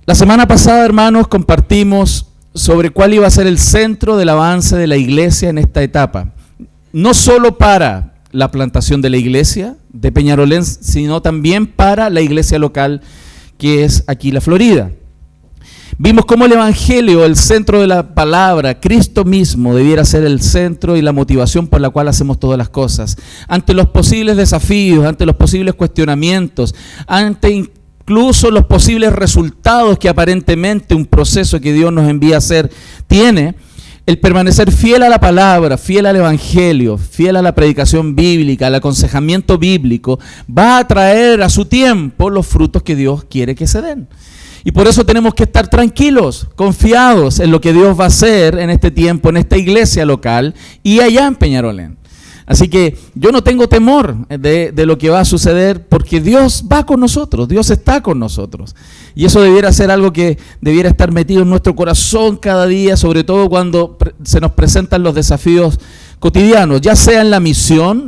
La semana pasada, hermanos, compartimos sobre cuál iba a ser el centro del avance de la iglesia en esta etapa. No solo para la plantación de la iglesia de Peñarolén, sino también para la iglesia local que es aquí la Florida. Vimos cómo el Evangelio, el centro de la palabra, Cristo mismo, debiera ser el centro y la motivación por la cual hacemos todas las cosas. Ante los posibles desafíos, ante los posibles cuestionamientos, ante incluso los posibles resultados que aparentemente un proceso que Dios nos envía a hacer tiene, el permanecer fiel a la palabra, fiel al Evangelio, fiel a la predicación bíblica, al aconsejamiento bíblico, va a traer a su tiempo los frutos que Dios quiere que se den. Y por eso tenemos que estar tranquilos, confiados en lo que Dios va a hacer en este tiempo, en esta iglesia local y allá en Peñarolén. Así que yo no tengo temor de lo que va a suceder porque Dios va con nosotros, Dios está con nosotros. Y eso debiera ser algo que debiera estar metido en nuestro corazón cada día, sobre todo cuando se nos presentan los desafíos cotidianos, ya sea en la misión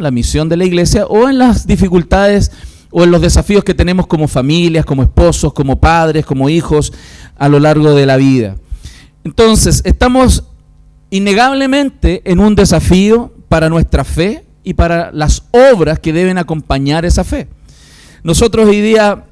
de la iglesia o en las dificultades o en los desafíos que tenemos como familias, como esposos, como padres, como hijos a lo largo de la vida. Entonces, estamos innegablemente en un desafío para nuestra fe y para las obras que deben acompañar esa fe. Nosotros hoy día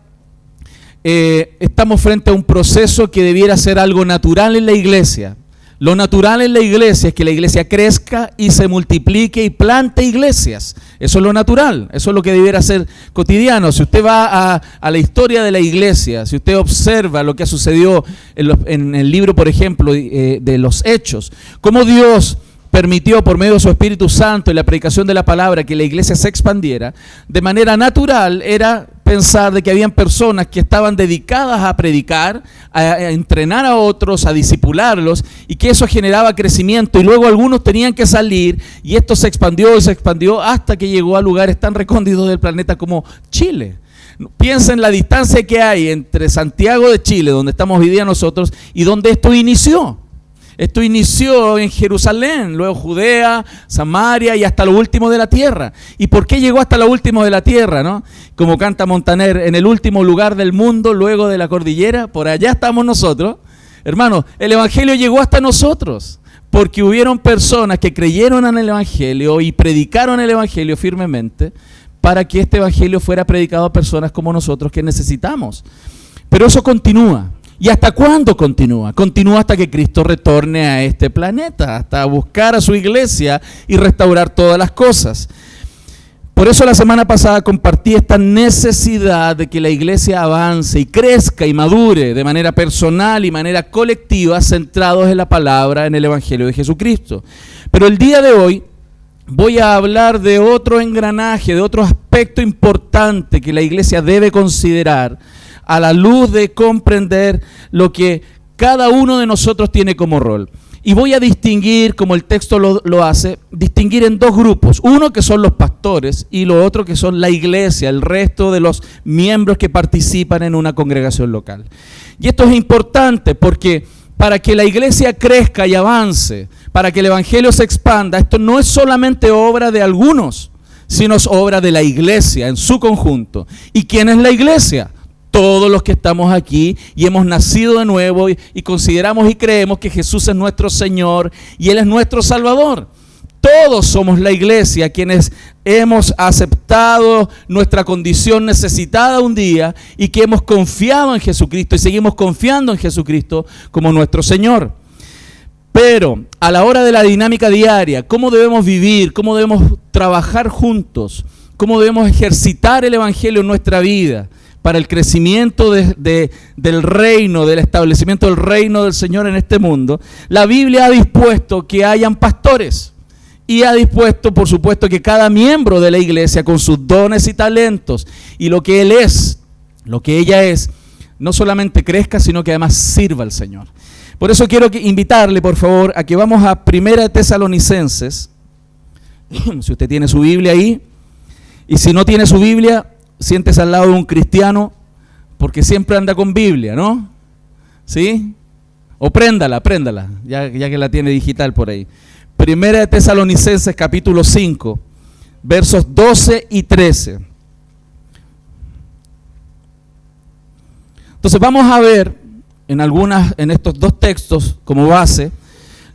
estamos frente a un proceso que debiera ser algo natural en la iglesia. Lo natural en la iglesia es que la iglesia crezca y se multiplique y plante iglesias. Eso es lo natural, eso es lo que debiera ser cotidiano. Si usted va a la historia de la iglesia, si usted observa lo que ha sucedido en el libro, por ejemplo, de los Hechos, cómo Dios permitió por medio de su Espíritu Santo y la predicación de la palabra que la iglesia se expandiera, de manera natural era pensar de que habían personas que estaban dedicadas a predicar, a entrenar a otros, a discipularlos, y que eso generaba crecimiento, y luego algunos tenían que salir, y esto se expandió hasta que llegó a lugares tan recónditos del planeta como Chile. Piensa en la distancia que hay entre Santiago de Chile, donde estamos hoy día nosotros, y donde esto inició. Esto inició en Jerusalén, luego Judea, Samaria y hasta lo último de la tierra. ¿Y por qué llegó hasta lo último de la tierra, no? Como canta Montaner, en el último lugar del mundo, luego de la cordillera, por allá estamos nosotros. Hermanos, el Evangelio llegó hasta nosotros, porque hubieron personas que creyeron en el Evangelio y predicaron el Evangelio firmemente, para que este Evangelio fuera predicado a personas como nosotros que necesitamos. Pero eso continúa. ¿Y hasta cuándo continúa? Continúa hasta que Cristo retorne a este planeta, hasta buscar a su iglesia y restaurar todas las cosas. Por eso la semana pasada compartí esta necesidad de que la iglesia avance y crezca y madure de manera personal y manera colectiva, centrados en la palabra, en el Evangelio de Jesucristo. Pero el día de hoy voy a hablar de otro engranaje, de otro aspecto importante que la iglesia debe considerar a la luz de comprender lo que cada uno de nosotros tiene como rol. Y voy a distinguir, como el texto lo hace, distinguir en dos grupos. Uno que son los pastores y lo otro que son la iglesia, el resto de los miembros que participan en una congregación local. Y esto es importante porque para que la iglesia crezca y avance, para que el evangelio se expanda, esto no es solamente obra de algunos, sino es obra de la iglesia en su conjunto. ¿Y quién es la iglesia? Todos los que estamos aquí y hemos nacido de nuevo y consideramos y creemos que Jesús es nuestro Señor y Él es nuestro Salvador. Todos somos la iglesia, quienes hemos aceptado nuestra condición necesitada un día y que hemos confiado en Jesucristo y seguimos confiando en Jesucristo como nuestro Señor. Pero a la hora de la dinámica diaria, ¿cómo debemos vivir? ¿Cómo debemos trabajar juntos? ¿Cómo debemos ejercitar el Evangelio en nuestra vida? Para el crecimiento del reino, del establecimiento del reino del Señor en este mundo, la Biblia ha dispuesto que hayan pastores y ha dispuesto, por supuesto, que cada miembro de la iglesia con sus dones y talentos y lo que él es, lo que ella es, no solamente crezca, sino que además sirva al Señor. Por eso quiero invitarle, por favor, a que vamos a 1 Tesalonicenses, si usted tiene su Biblia ahí, y si no tiene su Biblia, siéntese al lado de un cristiano, porque siempre anda con Biblia, ¿no? ¿Sí? O préndala, ya que la tiene digital por ahí. 1 Tesalonicenses capítulo 5, versos 12 y 13. Entonces vamos a ver en estos dos textos como base,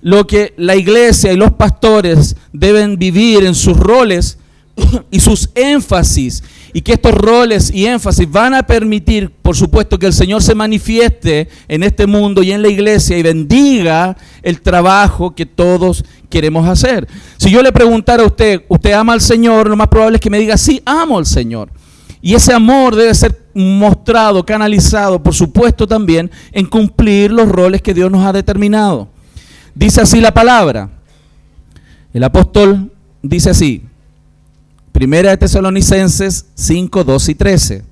lo que la iglesia y los pastores deben vivir en sus roles y sus énfasis, y que estos roles y énfasis van a permitir, por supuesto, que el Señor se manifieste en este mundo y en la iglesia y bendiga el trabajo que todos queremos hacer. Si yo le preguntara a usted, ¿usted ama al Señor? Lo más probable es que me diga, sí, amo al Señor. Y ese amor debe ser mostrado, canalizado, por supuesto, también en cumplir los roles que Dios nos ha determinado. Dice así la palabra. El apóstol dice así, Primera de Tesalonicenses 5, 12 y 13.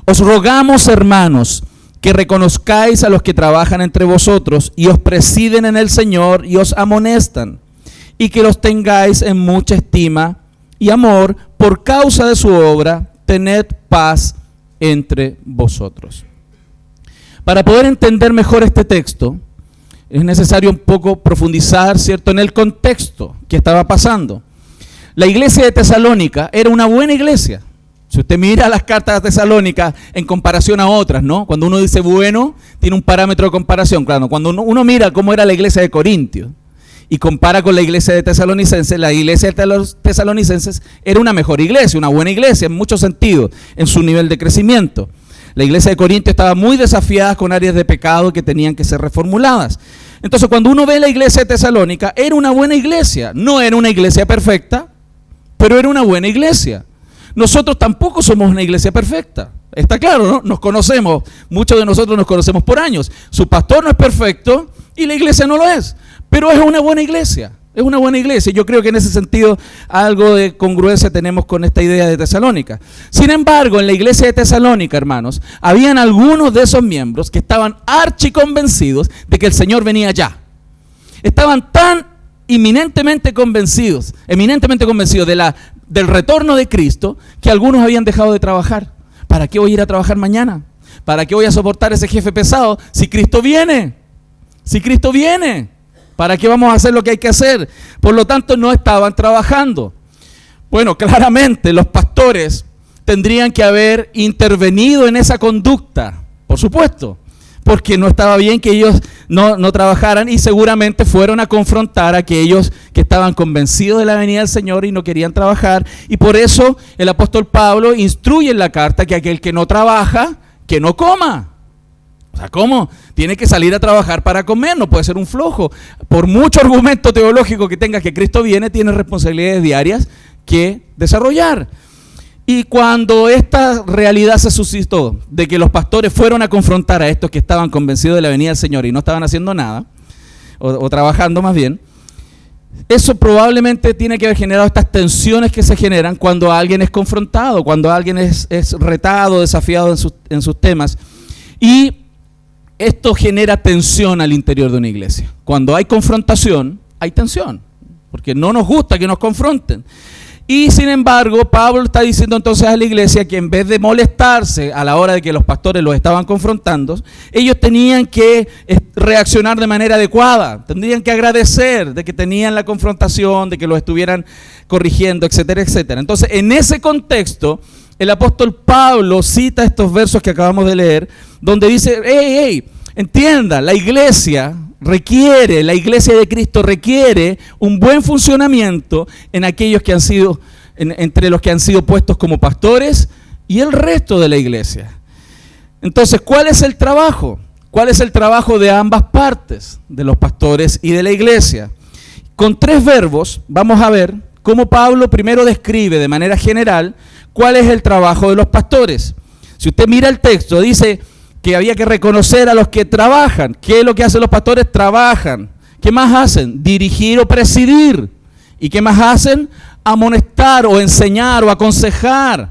Os rogamos, hermanos, que reconozcáis a los que trabajan entre vosotros y os presiden en el Señor y os amonestan, y que los tengáis en mucha estima y amor por causa de su obra. Tened paz entre vosotros. Para poder entender mejor este texto, es necesario un poco profundizar, ¿cierto?, en el contexto que estaba pasando. La iglesia de Tesalónica era una buena iglesia. Si usted mira las cartas de Tesalónica en comparación a otras, ¿no? Cuando uno dice bueno, tiene un parámetro de comparación. Claro, cuando uno mira cómo era la iglesia de Corintios y compara con la iglesia de Tesalonicenses, la iglesia de los tesalonicenses era una mejor iglesia, una buena iglesia en muchos sentidos, en su nivel de crecimiento. La iglesia de Corintios estaba muy desafiada con áreas de pecado que tenían que ser reformuladas. Entonces, cuando uno ve la iglesia de Tesalónica, era una buena iglesia. No era una iglesia perfecta, pero era una buena iglesia. Nosotros tampoco somos una iglesia perfecta. Está claro, ¿no? Nos conocemos, muchos de nosotros nos conocemos por años. Su pastor no es perfecto y la iglesia no lo es, pero es una buena iglesia. Es una buena iglesia. Yo creo que en ese sentido algo de congruencia tenemos con esta idea de Tesalónica. Sin embargo, en la iglesia de Tesalónica, hermanos, habían algunos de esos miembros que estaban archiconvencidos de que el Señor venía ya. Estaban tan eminentemente convencidos del retorno de Cristo, que algunos habían dejado de trabajar. ¿Para qué voy a ir a trabajar mañana? ¿Para qué voy a soportar ese jefe pesado? Si Cristo viene, ¿para qué vamos a hacer lo que hay que hacer? Por lo tanto, no estaban trabajando. Bueno, claramente los pastores tendrían que haber intervenido en esa conducta, por supuesto, porque no estaba bien que ellos no trabajaran, y seguramente fueron a confrontar a aquellos que estaban convencidos de la venida del Señor y no querían trabajar. Y por eso el apóstol Pablo instruye en la carta que aquel que no trabaja, que no coma. O sea, ¿cómo? Tiene que salir a trabajar para comer, no puede ser un flojo. Por mucho argumento teológico que tenga que Cristo viene, tiene responsabilidades diarias que desarrollar. Y cuando esta realidad se suscitó, de que los pastores fueron a confrontar a estos que estaban convencidos de la venida del Señor y no estaban haciendo nada, o trabajando más bien, eso probablemente tiene que haber generado estas tensiones que se generan cuando alguien es confrontado, cuando alguien es retado, desafiado en sus temas. Y esto genera tensión al interior de una iglesia. Cuando hay confrontación, hay tensión, porque no nos gusta que nos confronten. Y sin embargo, Pablo está diciendo entonces a la iglesia que en vez de molestarse a la hora de que los pastores los estaban confrontando, ellos tenían que reaccionar de manera adecuada, tendrían que agradecer de que tenían la confrontación, de que los estuvieran corrigiendo, etcétera, etcétera. Entonces, en ese contexto, el apóstol Pablo cita estos versos que acabamos de leer, donde dice, entienda, la iglesia de Cristo requiere un buen funcionamiento en aquellos que han sido, entre los que han sido puestos como pastores y el resto de la iglesia. Entonces, ¿cuál es el trabajo? ¿Cuál es el trabajo de ambas partes, de los pastores y de la iglesia? Con 3 verbos vamos a ver cómo Pablo primero describe de manera general cuál es el trabajo de los pastores. Si usted mira el texto, dice que había que reconocer a los que trabajan. ¿Qué es lo que hacen los pastores? Trabajan. ¿Qué más hacen? Dirigir o presidir. ¿Y qué más hacen? Amonestar o enseñar o aconsejar.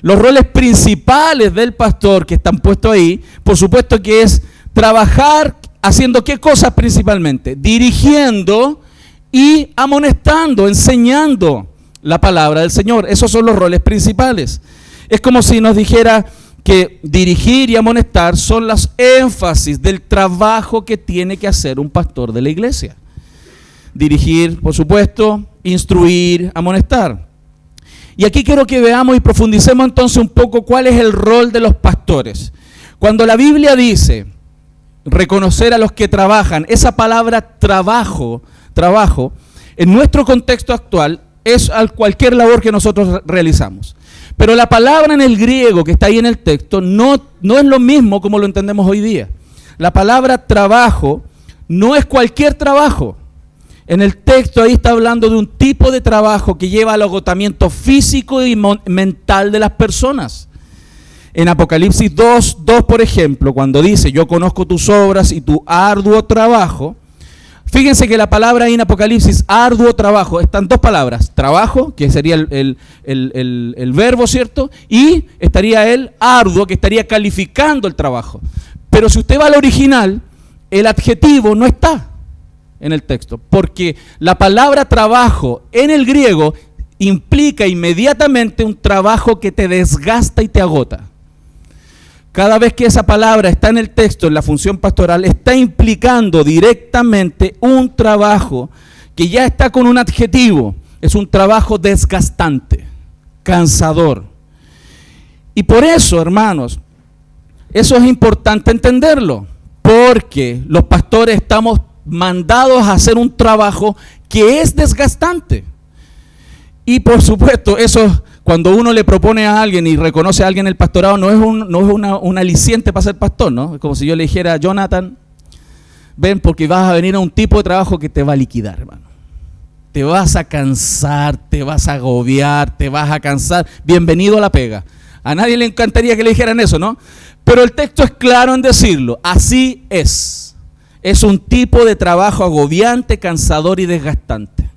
Los roles principales del pastor que están puestos ahí, por supuesto que es trabajar haciendo ¿qué cosas principalmente? Dirigiendo y amonestando, enseñando la palabra del Señor. Esos son los roles principales. Es como si nos dijera que dirigir y amonestar son las énfasis del trabajo que tiene que hacer un pastor de la iglesia. Dirigir, por supuesto, instruir, amonestar. Y aquí quiero que veamos y profundicemos entonces un poco cuál es el rol de los pastores. Cuando la Biblia dice reconocer a los que trabajan. Esa palabra trabajo, en nuestro contexto actual es cualquier labor que nosotros realizamos. Pero la palabra en el griego que está ahí en el texto no es lo mismo como lo entendemos hoy día. La palabra trabajo no es cualquier trabajo. En el texto ahí está hablando de un tipo de trabajo que lleva al agotamiento físico y mental de las personas. En Apocalipsis 2, por ejemplo, cuando dice, yo conozco tus obras y tu arduo trabajo, fíjense que la palabra ahí en Apocalipsis, arduo trabajo, están dos palabras, trabajo, que sería el verbo, ¿cierto? Y estaría el arduo, que estaría calificando el trabajo. Pero si usted va al original, el adjetivo no está en el texto, porque la palabra trabajo en el griego implica inmediatamente un trabajo que te desgasta y te agota. Cada vez que esa palabra está en el texto, en la función pastoral, está implicando directamente un trabajo que ya está con un adjetivo. Es un trabajo desgastante, cansador. Y por eso, hermanos, eso es importante entenderlo, porque los pastores estamos mandados a hacer un trabajo que es desgastante. Y por supuesto, eso cuando uno le propone a alguien y reconoce a alguien el pastorado, no es un aliciente para ser pastor, ¿no? Es como si yo le dijera, Jonathan, ven, porque vas a venir a un tipo de trabajo que te va a liquidar, hermano. Te vas a cansar, te vas a agobiar, te vas a cansar. Bienvenido a la pega. A nadie le encantaría que le dijeran eso, ¿no? Pero el texto es claro en decirlo. Así es. Es un tipo de trabajo agobiante, cansador y desgastante.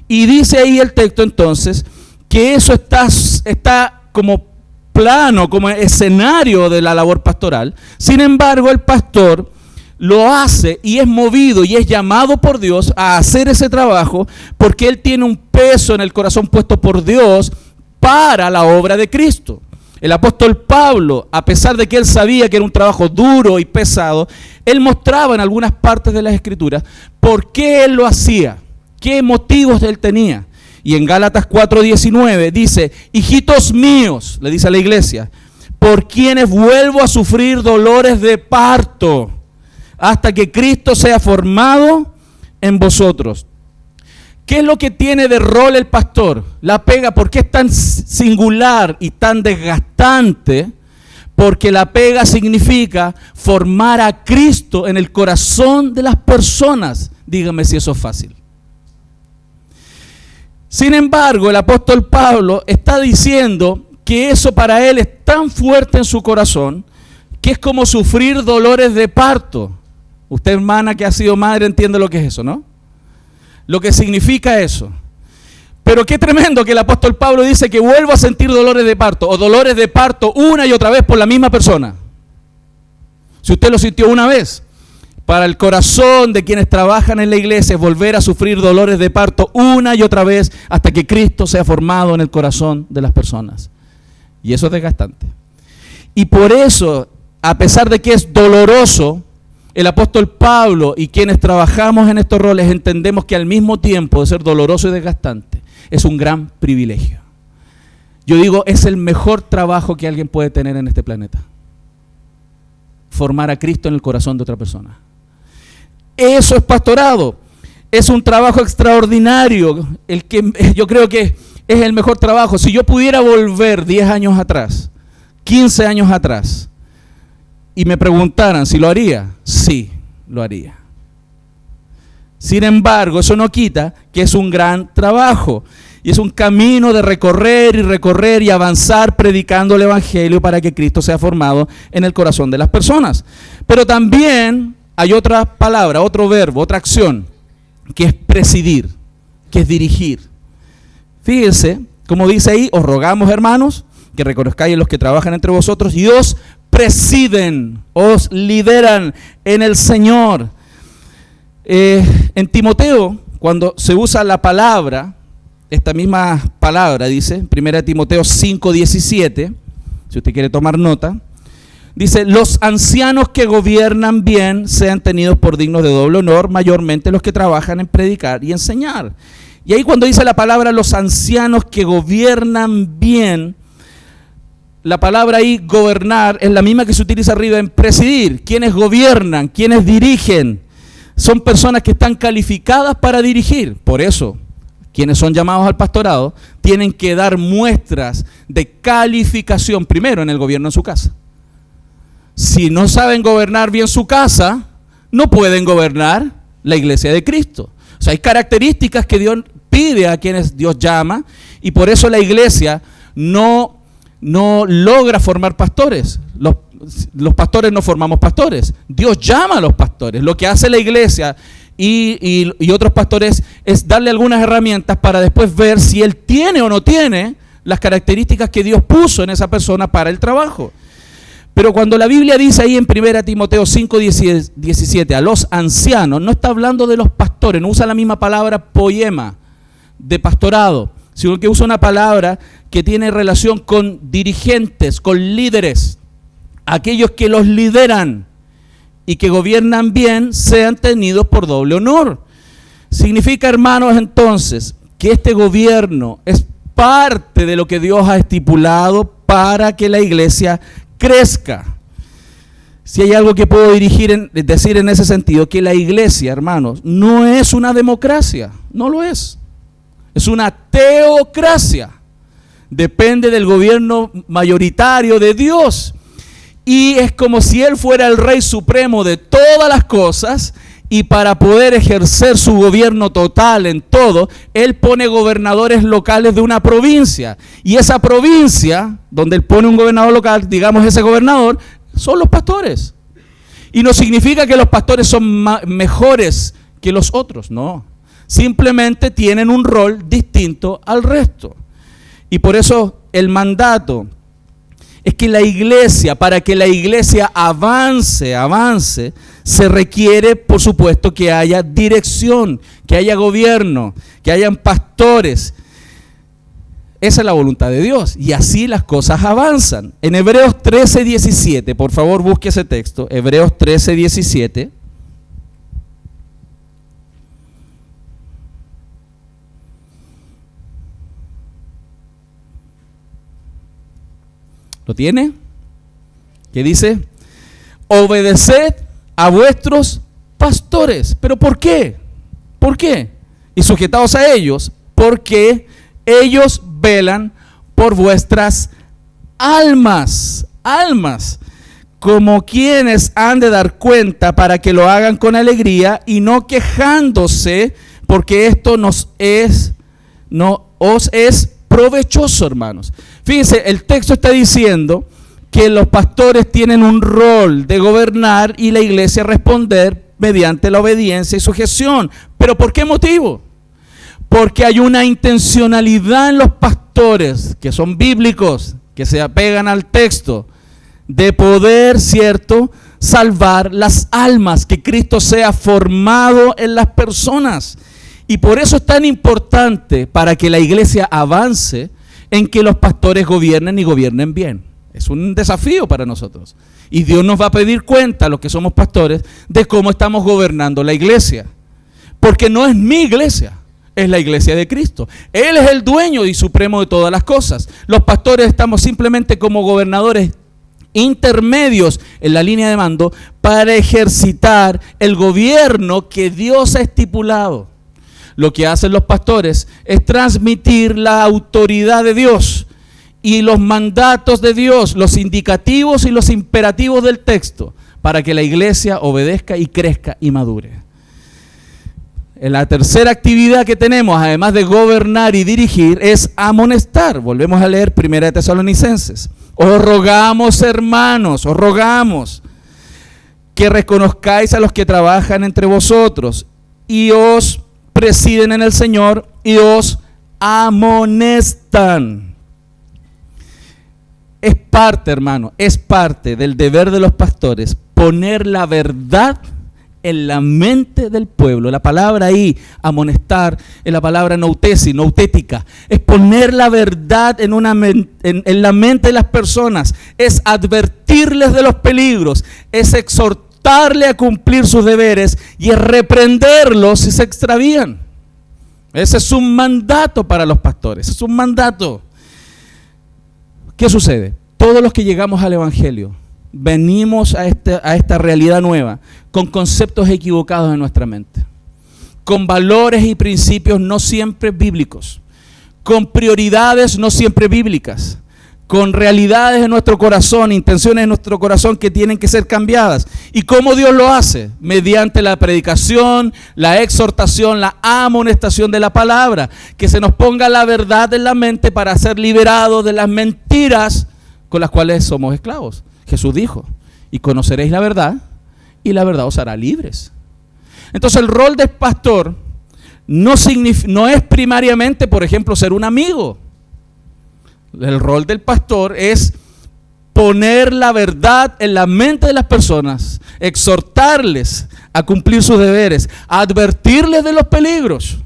Y dice ahí el texto entonces que eso está como plano, como escenario de la labor pastoral. Sin embargo, el pastor lo hace y es movido y es llamado por Dios a hacer ese trabajo porque él tiene un peso en el corazón puesto por Dios para la obra de Cristo. El apóstol Pablo, a pesar de que él sabía que era un trabajo duro y pesado, él mostraba en algunas partes de las Escrituras por qué él lo hacía, qué motivos él tenía. Y en Gálatas 4:19 dice, hijitos míos, le dice a la iglesia, por quienes vuelvo a sufrir dolores de parto, hasta que Cristo sea formado en vosotros. ¿Qué es lo que tiene de rol el pastor? La pega, ¿por qué es tan singular y tan desgastante? Porque la pega significa formar a Cristo en el corazón de las personas. Dígame si eso es fácil. Sin embargo, el apóstol Pablo está diciendo que eso para él es tan fuerte en su corazón que es como sufrir dolores de parto. Usted, hermana, que ha sido madre, entiende lo que es eso, ¿no? Lo que significa eso. Pero qué tremendo que el apóstol Pablo dice que vuelvo a sentir dolores de parto, o dolores de parto una y otra vez por la misma persona. Si usted lo sintió una vez, para el corazón de quienes trabajan en la iglesia es volver a sufrir dolores de parto una y otra vez hasta que Cristo sea formado en el corazón de las personas. Y eso es desgastante. Y por eso, a pesar de que es doloroso, el apóstol Pablo y quienes trabajamos en estos roles entendemos que al mismo tiempo de ser doloroso y desgastante, es un gran privilegio. Yo digo, es el mejor trabajo que alguien puede tener en este planeta. Formar a Cristo en el corazón de otra persona. Eso es pastorado. Es un trabajo extraordinario. El que yo creo que es el mejor trabajo. Si yo pudiera volver 10 años atrás, 15 años atrás, y me preguntaran si lo haría, sí, lo haría. Sin embargo, eso no quita que es un gran trabajo. Y es un camino de recorrer y avanzar predicando el Evangelio para que Cristo sea formado en el corazón de las personas. Pero también hay otra palabra, otro verbo, otra acción, que es presidir, que es dirigir. Fíjense, como dice ahí, os rogamos, hermanos, que reconozcáis los que trabajan entre vosotros y os presiden, os lideran en el Señor. En Timoteo, cuando se usa la palabra, esta misma palabra dice, 1 Timoteo 5:17, si usted quiere tomar nota, dice, los ancianos que gobiernan bien sean tenidos por dignos de doble honor, mayormente los que trabajan en predicar y enseñar. Y ahí cuando dice la palabra los ancianos que gobiernan bien, la palabra ahí, gobernar, es la misma que se utiliza arriba en presidir. Quienes gobiernan, quienes dirigen, son personas que están calificadas para dirigir. Por eso, quienes son llamados al pastorado tienen que dar muestras de calificación primero en el gobierno en su casa. Si no saben gobernar bien su casa, no pueden gobernar la iglesia de Cristo. O sea, hay características que Dios pide a quienes Dios llama, y por eso la iglesia no logra formar pastores. Los pastores no formamos pastores. Dios llama a los pastores. Lo que hace la iglesia y otros pastores es darle algunas herramientas para después ver si él tiene o no tiene las características que Dios puso en esa persona para el trabajo. Pero cuando la Biblia dice ahí en 1 Timoteo 5:17 a los ancianos, no está hablando de los pastores, no usa la misma palabra poema de pastorado, sino que usa una palabra que tiene relación con dirigentes, con líderes, aquellos que los lideran y que gobiernan bien, sean tenidos por doble honor. Significa, hermanos, entonces, que este gobierno es parte de lo que Dios ha estipulado para que la iglesia crezca. Si hay algo que puedo decir en ese sentido, que la iglesia, hermanos, no es una democracia, no lo es. Es una teocracia. Depende del gobierno mayoritario de Dios. Y es como si Él fuera el Rey Supremo de todas las cosas, y para poder ejercer su gobierno total en todo, Él pone gobernadores locales de una provincia. Y esa provincia, donde Él pone un gobernador local, digamos ese gobernador, son los pastores. Y no significa que los pastores son mejores que los otros, no. Simplemente tienen un rol distinto al resto. Y por eso el mandato es que la iglesia, para que la iglesia avance, se requiere, por supuesto, que haya dirección, que haya gobierno, que hayan pastores. Esa es la voluntad de Dios, y así las cosas avanzan. En Hebreos 13:17, por favor busque ese texto, Hebreos 13:17. ¿Lo tiene? ¿Qué dice? Obedeced a vuestros pastores. ¿Pero por qué? ¿Por qué? Y sujetaos a ellos, porque ellos velan por vuestras almas, como quienes han de dar cuenta, para que lo hagan con alegría y no quejándose, porque esto os es provechoso, hermanos. Fíjense, el texto está diciendo que los pastores tienen un rol de gobernar y la iglesia responder mediante la obediencia y sujeción. ¿Pero por qué motivo? Porque hay una intencionalidad en los pastores, que son bíblicos, que se apegan al texto, de poder, ¿cierto?, salvar las almas, que Cristo sea formado en las personas. Y por eso es tan importante, para que la iglesia avance, en que los pastores gobiernen y gobiernen bien. Es un desafío para nosotros. Y Dios nos va a pedir cuenta, a los que somos pastores, de cómo estamos gobernando la iglesia. Porque no es mi iglesia, es la iglesia de Cristo. Él es el dueño y supremo de todas las cosas. Los pastores estamos simplemente como gobernadores intermedios en la línea de mando para ejercitar el gobierno que Dios ha estipulado. Lo que hacen los pastores es transmitir la autoridad de Dios y los mandatos de Dios, los indicativos y los imperativos del texto, para que la iglesia obedezca y crezca y madure. En la tercera actividad que tenemos, además de gobernar y dirigir, es amonestar. Volvemos a leer 1 Tesalonicenses. Os rogamos, hermanos, os rogamos que reconozcáis a los que trabajan entre vosotros y os presiden en el Señor y os amonestan. Es parte, hermano, es parte del deber de los pastores poner la verdad en la mente del pueblo. La palabra ahí, amonestar, es la palabra noutética. Es poner la verdad en la mente de las personas. Es advertirles de los peligros. Es exhortarle a cumplir sus deberes y es reprenderlos si se extravían. Ese es un mandato para los pastores. Es un mandato. ¿Qué sucede? todos los que llegamos al Evangelio venimos a esta realidad nueva con conceptos equivocados en nuestra mente, con valores y principios no siempre bíblicos, con prioridades no siempre bíblicas, con realidades en nuestro corazón, intenciones en nuestro corazón que tienen que ser cambiadas. ¿Y cómo Dios lo hace? Mediante la predicación, la exhortación, la amonestación de la palabra, que se nos ponga la verdad en la mente para ser liberados de las mentiras con las cuales somos esclavos. Jesús dijo, y conoceréis la verdad, y la verdad os hará libres. Entonces el rol del pastor no es primariamente, por ejemplo, ser un amigo. El rol del pastor es poner la verdad en la mente de las personas, exhortarles a cumplir sus deberes, advertirles de los peligros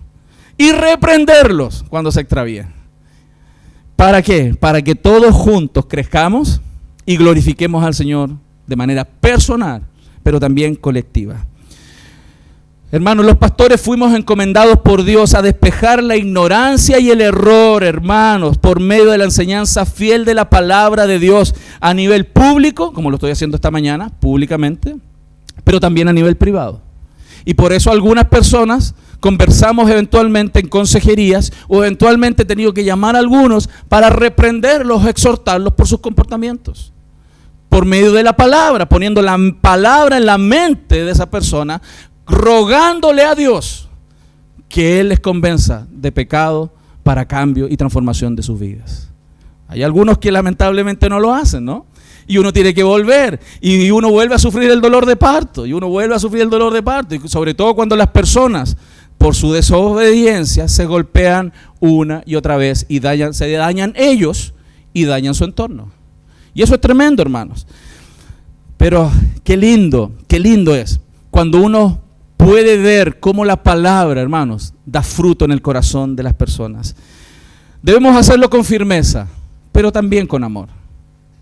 y reprenderlos cuando se extravíen. ¿Para qué? Para que todos juntos crezcamos y glorifiquemos al Señor de manera personal, pero también colectiva. Hermanos, los pastores fuimos encomendados por Dios a despejar la ignorancia y el error, hermanos, por medio de la enseñanza fiel de la palabra de Dios a nivel público, como lo estoy haciendo esta mañana, públicamente, pero también a nivel privado. Y por eso algunas personas conversamos eventualmente en consejerías o eventualmente he tenido que llamar a algunos para reprenderlos, exhortarlos por sus comportamientos. Por medio de la palabra, poniendo la palabra en la mente de esa persona, rogándole a Dios que Él les convenza de pecado para cambio y transformación de sus vidas. Hay algunos que lamentablemente no lo hacen, ¿no? Y uno tiene que volver, y uno vuelve a sufrir el dolor de parto, y sobre todo cuando las personas, por su desobediencia, se golpean una y otra vez, y se dañan ellos, y dañan su entorno. Y eso es tremendo, hermanos. Pero qué lindo es cuando uno puede ver cómo la palabra, hermanos, da fruto en el corazón de las personas. Debemos hacerlo con firmeza, pero también con amor,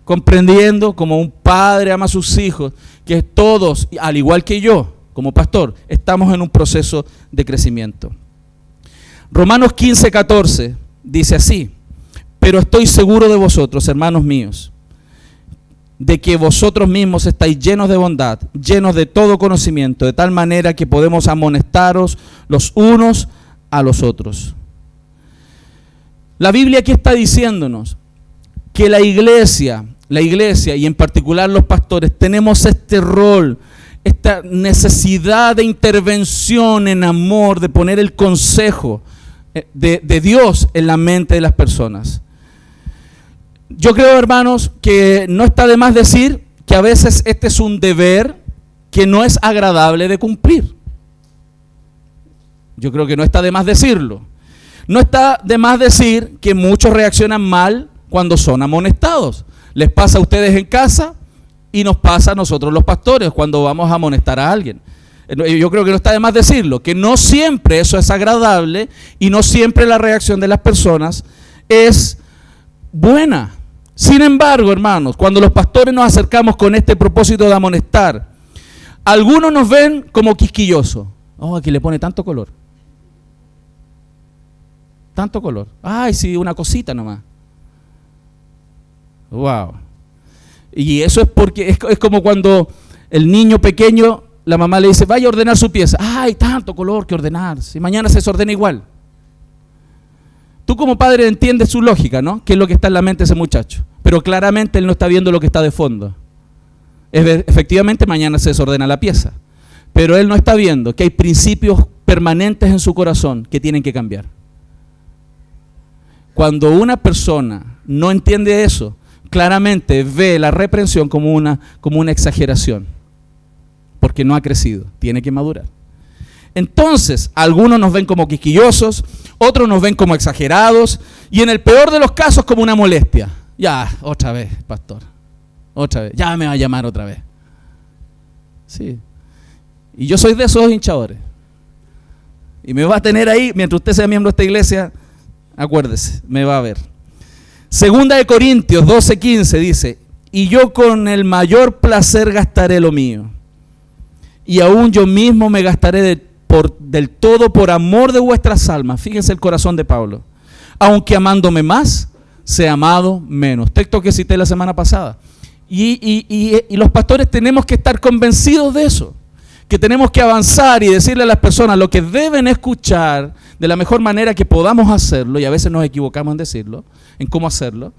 comprendiendo como un padre ama a sus hijos, que todos, al igual que yo, como pastor, estamos en un proceso de crecimiento. Romanos 15:14 dice así: pero estoy seguro de vosotros, hermanos míos, de que vosotros mismos estáis llenos de bondad, llenos de todo conocimiento, de tal manera que podemos amonestaros los unos a los otros. La Biblia aquí está diciéndonos que la iglesia y en particular los pastores tenemos este rol, esta necesidad de intervención en amor, de poner el consejo de Dios en la mente de las personas. Yo creo, hermanos, que no está de más decir que a veces este es un deber que no es agradable de cumplir. Yo creo que no está de más decirlo. No está de más decir que muchos reaccionan mal cuando son amonestados. Les pasa a ustedes en casa y nos pasa a nosotros los pastores cuando vamos a amonestar a alguien. Yo creo que no está de más decirlo, que no siempre eso es agradable y no siempre la reacción de las personas es buena. Sin embargo, hermanos, cuando los pastores nos acercamos con este propósito de amonestar, algunos nos ven como quisquillosos. Oh, aquí le pone tanto color. Tanto color. Ay, sí, una cosita nomás. Wow. Y eso es porque es como cuando el niño pequeño, la mamá le dice, vaya a ordenar su pieza. Ay, tanto color que ordenar. Si mañana se desordena igual. Tú como padre entiendes su lógica, ¿no? ¿Qué es lo que está en la mente de ese muchacho? Pero claramente él no está viendo lo que está de fondo. Efectivamente mañana se desordena la pieza. Pero él no está viendo que hay principios permanentes en su corazón que tienen que cambiar. Cuando una persona no entiende eso, claramente ve la reprensión como una exageración. Porque no ha crecido, tiene que madurar. Entonces, algunos nos ven como quisquillosos, otros nos ven como exagerados y en el peor de los casos como una molestia. Ya, otra vez, pastor, otra vez, ya me va a llamar otra vez. Sí. Y yo soy de esos hinchadores. Y me va a tener ahí, mientras usted sea miembro de esta iglesia, acuérdese, me va a ver. Segunda de Corintios 12:15 dice, y yo con el mayor placer gastaré lo mío, y aún yo mismo me gastaré del todo por amor de vuestras almas. Fíjense el corazón de Pablo. Aunque amándome más, sea amado menos. Texto que cité la semana pasada. Y los pastores tenemos que estar convencidos de eso, que tenemos que avanzar y decirle a las personas lo que deben escuchar de la mejor manera que podamos hacerlo, y a veces nos equivocamos en decirlo, en cómo hacerlo,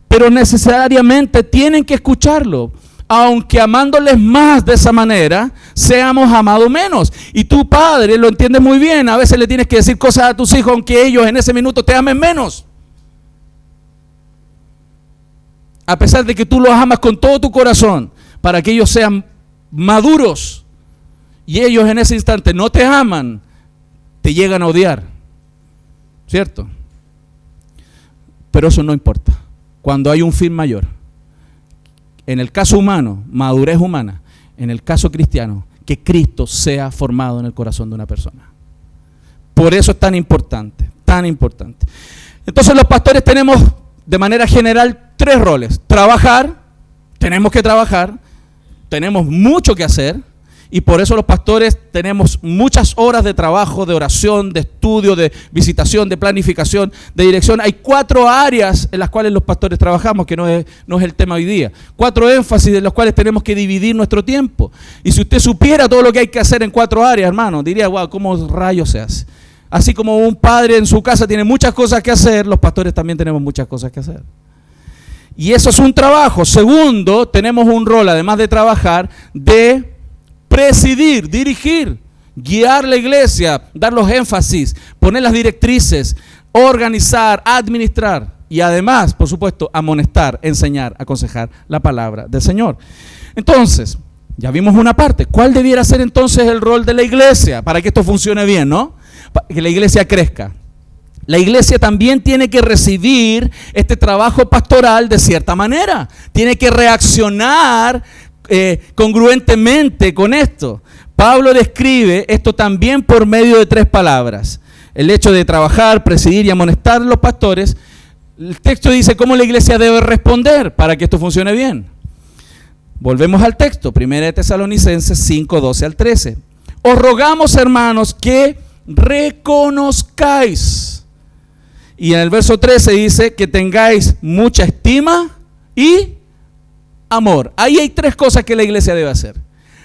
pero necesariamente tienen que escucharlo, aunque amándoles más de esa manera, seamos amados menos. Y tu padre lo entiende muy bien, a veces le tienes que decir cosas a tus hijos aunque ellos en ese minuto te amen menos. A pesar de que tú los amas con todo tu corazón, para que ellos sean maduros, y ellos en ese instante no te aman, te llegan a odiar, ¿cierto? Pero eso no importa, cuando hay un fin mayor. En el caso humano, madurez humana. En el caso cristiano, que Cristo sea formado en el corazón de una persona. Por eso es tan importante, tan importante. Entonces los pastores tenemos de manera general 3 roles. Trabajar, tenemos que trabajar, tenemos mucho que hacer, y por eso los pastores tenemos muchas horas de trabajo, de oración, de estudio, de visitación, de planificación, de dirección. Hay 4 áreas en las cuales los pastores trabajamos, que no es el tema hoy día. 4 énfasis en los cuales tenemos que dividir nuestro tiempo. Y si usted supiera todo lo que hay que hacer en 4 áreas, hermano, diría, wow, ¿cómo rayos se hace? Así como un padre en su casa tiene muchas cosas que hacer, los pastores también tenemos muchas cosas que hacer. Y eso es un trabajo. Segundo, tenemos un rol, además de trabajar, de presidir, dirigir, guiar la iglesia, dar los énfasis, poner las directrices, organizar, administrar y además, por supuesto, amonestar, enseñar, aconsejar la palabra del Señor. Entonces, ya vimos una parte. ¿Cuál debiera ser entonces el rol de la iglesia para que esto funcione bien, ¿no? Para que la iglesia crezca. La iglesia también tiene que recibir este trabajo pastoral de cierta manera. Tiene que reaccionar congruentemente con esto. Pablo describe esto también por medio de 3 palabras. El hecho de trabajar, presidir y amonestar a los pastores. El texto dice cómo la iglesia debe responder para que esto funcione bien. Volvemos al texto, 1 Tesalonicenses 5, 12 al 13. Os rogamos, hermanos, que reconozcáis. Y en el verso 13 dice que tengáis mucha estima y amor. Ahí hay 3 cosas que la iglesia debe hacer: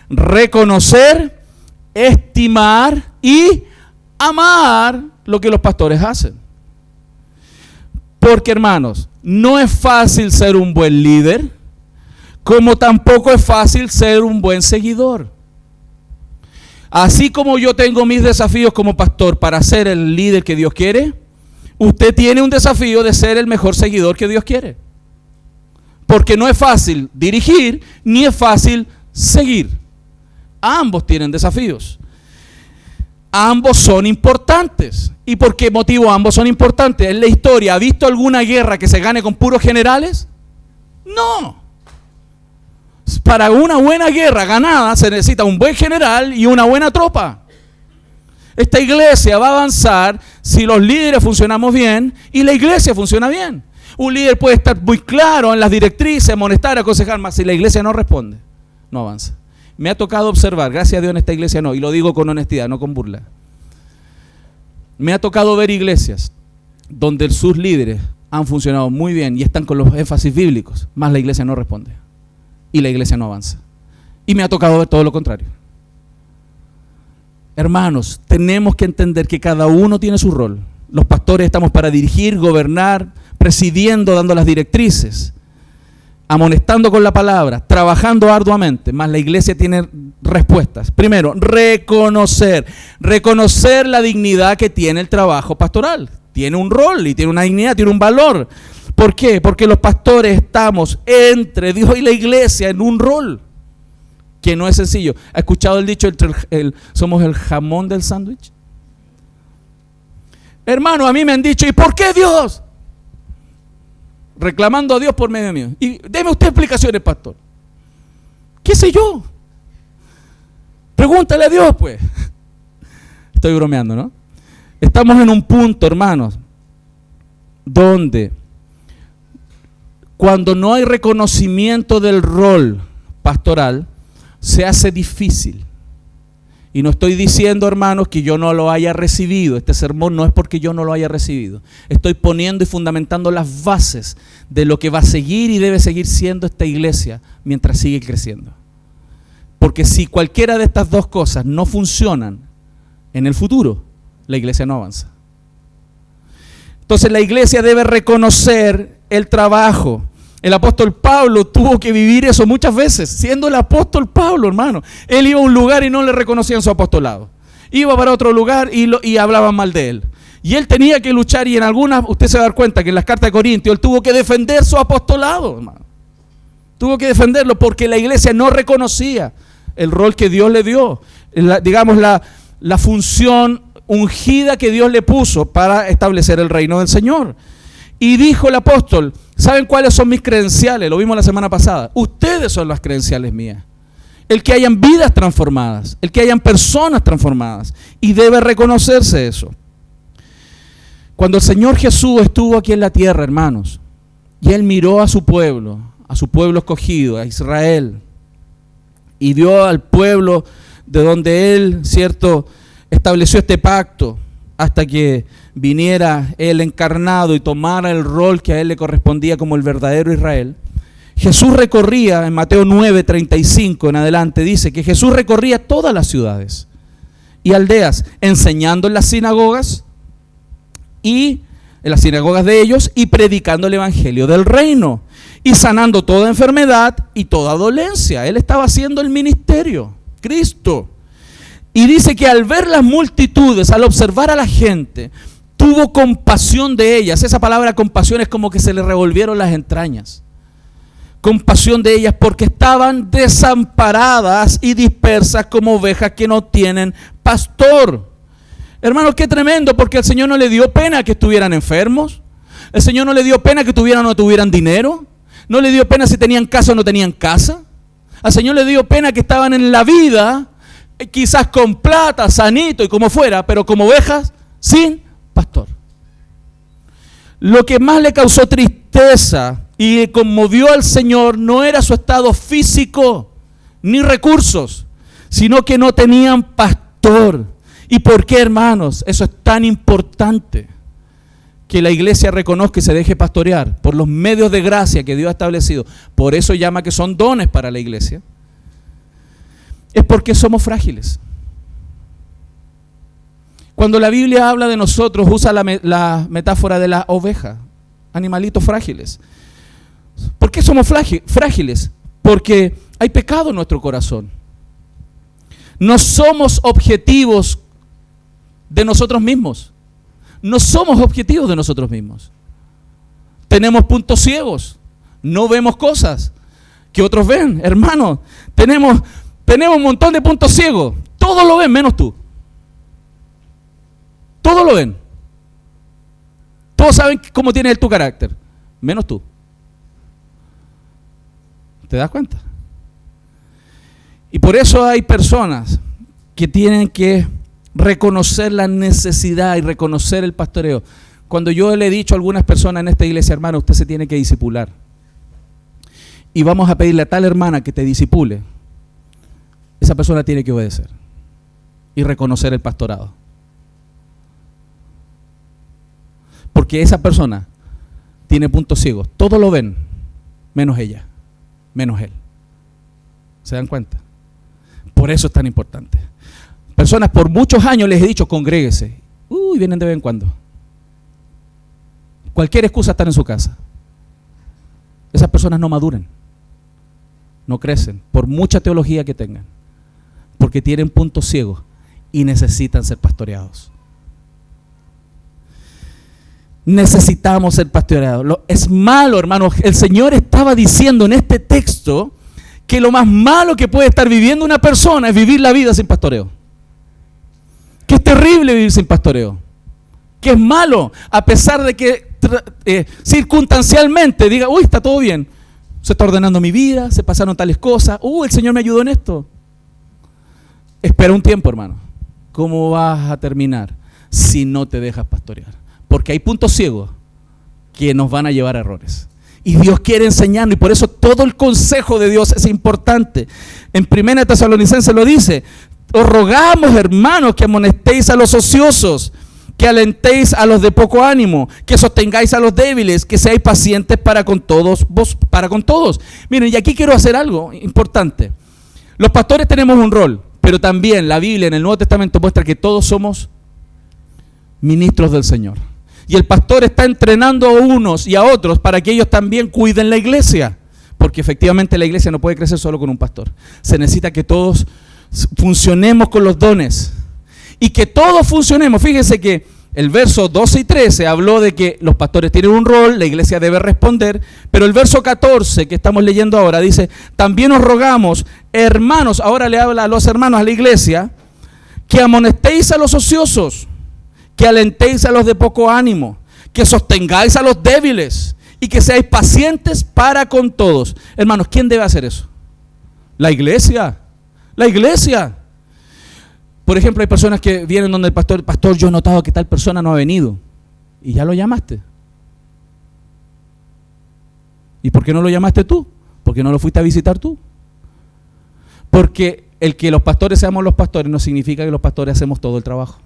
reconocer, estimar y amar lo que los pastores hacen. Porque, hermanos, no es fácil ser un buen líder, como tampoco es fácil ser un buen seguidor. Así como yo tengo mis desafíos como pastor para ser el líder que Dios quiere, usted tiene un desafío de ser el mejor seguidor que Dios quiere. Porque no es fácil dirigir, ni es fácil seguir. Ambos tienen desafíos. Ambos son importantes. ¿Y por qué motivo ambos son importantes? En la historia, ¿ha visto alguna guerra que se gane con puros generales? No. Para una buena guerra ganada se necesita un buen general y una buena tropa. Esta iglesia va a avanzar si los líderes funcionamos bien y la iglesia funciona bien. Un líder puede estar muy claro en las directrices, amonestar, aconsejar, mas si la iglesia no responde, no avanza. Me ha tocado observar, gracias a Dios en esta iglesia no, y lo digo con honestidad, no con burla. Me ha tocado ver iglesias donde sus líderes han funcionado muy bien y están con los énfasis bíblicos, mas la iglesia no responde y la iglesia no avanza. Y me ha tocado ver todo lo contrario. Hermanos, tenemos que entender que cada uno tiene su rol. Los pastores estamos para dirigir, gobernar, presidiendo, dando las directrices, amonestando con la palabra, trabajando arduamente, mas la iglesia tiene respuestas. Primero, reconocer la dignidad que tiene el trabajo pastoral. Tiene un rol y tiene una dignidad, tiene un valor. ¿Por qué? Porque los pastores estamos entre Dios y la iglesia en un rol que no es sencillo. ¿Ha escuchado el dicho, somos el jamón del sándwich? Hermano, a mí me han dicho, ¿y por qué Dios? Reclamando a Dios por medio mío. Y deme usted explicaciones, pastor. ¿Qué sé yo? Pregúntale a Dios, pues. Estoy bromeando, ¿no? Estamos en un punto, hermanos, donde cuando no hay reconocimiento del rol pastoral, se hace difícil. Y no estoy diciendo, hermanos, que yo no lo haya recibido. Este sermón no es porque yo no lo haya recibido. Estoy poniendo y fundamentando las bases de lo que va a seguir y debe seguir siendo esta iglesia mientras sigue creciendo. Porque si cualquiera de estas dos cosas no funcionan en el futuro, la iglesia no avanza. Entonces la iglesia debe reconocer el trabajo. El apóstol Pablo tuvo que vivir eso muchas veces, siendo el apóstol Pablo, hermano. Él iba a un lugar y no le reconocían su apostolado. Iba para otro lugar y hablaban mal de él. Y él tenía que luchar, y en algunas, usted se va a dar cuenta que en las cartas de Corintios, él tuvo que defender su apostolado, hermano. Tuvo que defenderlo porque la iglesia no reconocía el rol que Dios le dio. La función ungida que Dios le puso para establecer el reino del Señor. Y dijo el apóstol, ¿saben cuáles son mis credenciales? Lo vimos la semana pasada. Ustedes son las credenciales mías. El que hayan vidas transformadas, el que hayan personas transformadas. Y debe reconocerse eso. Cuando el Señor Jesús estuvo aquí en la tierra, hermanos, y Él miró a su pueblo escogido, a Israel, y vio al pueblo de donde Él, cierto, estableció este pacto, hasta que viniera Él encarnado y tomara el rol que a Él le correspondía como el verdadero Israel. Jesús recorría, en Mateo 9:35 en adelante, dice que Jesús recorría todas las ciudades y aldeas, enseñando en las sinagogas y en las sinagogas de ellos y predicando el evangelio del reino y sanando toda enfermedad y toda dolencia. Él estaba haciendo el ministerio, Cristo. Y dice que al ver las multitudes, al observar a la gente, tuvo compasión de ellas. Esa palabra compasión es como que se le revolvieron las entrañas. Compasión de ellas porque estaban desamparadas y dispersas como ovejas que no tienen pastor. Hermanos, qué tremendo, porque el Señor no le dio pena que estuvieran enfermos. El Señor no le dio pena que tuvieran o no tuvieran dinero. No le dio pena si tenían casa o no tenían casa. Al Señor le dio pena que estaban en la vida, quizás con plata, sanito y como fuera, pero como ovejas sin pastor. Lo que más le causó tristeza y le conmovió al Señor no era su estado físico ni recursos, sino que no tenían pastor. ¿Y por qué, hermanos? Eso es tan importante, que la iglesia reconozca y se deje pastorear por los medios de gracia que Dios ha establecido. Por eso llama que son dones para la iglesia. Es porque somos frágiles. Cuando la Biblia habla de nosotros, usa la metáfora de la oveja, animalitos frágiles. ¿Por qué somos frágiles? Porque hay pecado en nuestro corazón. No somos objetivos de nosotros mismos. No somos objetivos de nosotros mismos. Tenemos puntos ciegos. No vemos cosas que otros ven. Hermano, tenemos un montón de puntos ciegos. Todos lo ven, menos tú. Todos lo ven. Todos saben cómo tiene tu carácter, menos tú. ¿Te das cuenta? Y por eso hay personas que tienen que reconocer la necesidad y reconocer el pastoreo. Cuando yo le he dicho a algunas personas en esta iglesia, hermano, usted se tiene que discipular. Y vamos a pedirle a tal hermana que te disipule. Esa persona tiene que obedecer y reconocer el pastorado. Porque esa persona tiene puntos ciegos. Todos lo ven, menos ella, menos él. ¿Se dan cuenta? Por eso es tan importante. Personas por muchos años les he dicho, congréguese. Vienen de vez en cuando. Cualquier excusa estar en su casa. Esas personas no maduran, no crecen, por mucha teología que tengan. Porque tienen puntos ciegos y necesitan ser pastoreados. Necesitamos ser pastoreados. Es malo, hermanos. El Señor estaba diciendo en este texto que lo más malo que puede estar viviendo una persona es vivir la vida sin pastoreo. Que es terrible vivir sin pastoreo. Que es malo, a pesar de que circunstancialmente diga, está todo bien. Se está ordenando mi vida, se pasaron tales cosas. El Señor me ayudó en esto. Espera un tiempo, hermano. ¿Cómo vas a terminar si no te dejas pastorear? Porque hay puntos ciegos que nos van a llevar a errores. Y Dios quiere enseñarnos, y por eso todo el consejo de Dios es importante. En 1 Tesalonicenses lo dice, os rogamos, hermanos, que amonestéis a los ociosos, que alentéis a los de poco ánimo, que sostengáis a los débiles, que seáis pacientes para con todos. Miren, y aquí quiero hacer algo importante. Los pastores tenemos un rol, pero también la Biblia en el Nuevo Testamento muestra que todos somos ministros del Señor. Y el pastor está entrenando a unos y a otros para que ellos también cuiden la iglesia. Porque efectivamente la iglesia no puede crecer solo con un pastor. Se necesita que todos funcionemos con los dones. Y que todos funcionemos. Fíjense que el verso 12 y 13 habló de que los pastores tienen un rol, la iglesia debe responder. Pero el verso 14 que estamos leyendo ahora dice, también os rogamos, hermanos, ahora le habla a los hermanos, a la iglesia, que amonestéis a los ociosos, que alentéis a los de poco ánimo, que sostengáis a los débiles y que seáis pacientes para con todos. Hermanos, ¿quién debe hacer eso? La iglesia. La iglesia. Por ejemplo, hay personas que vienen donde el pastor, yo he notado que tal persona no ha venido. Y ya lo llamaste. ¿Y por qué no lo llamaste tú? ¿Por qué no lo fuiste a visitar tú? Porque el que los pastores seamos los pastores no significa que los pastores hacemos todo el trabajo,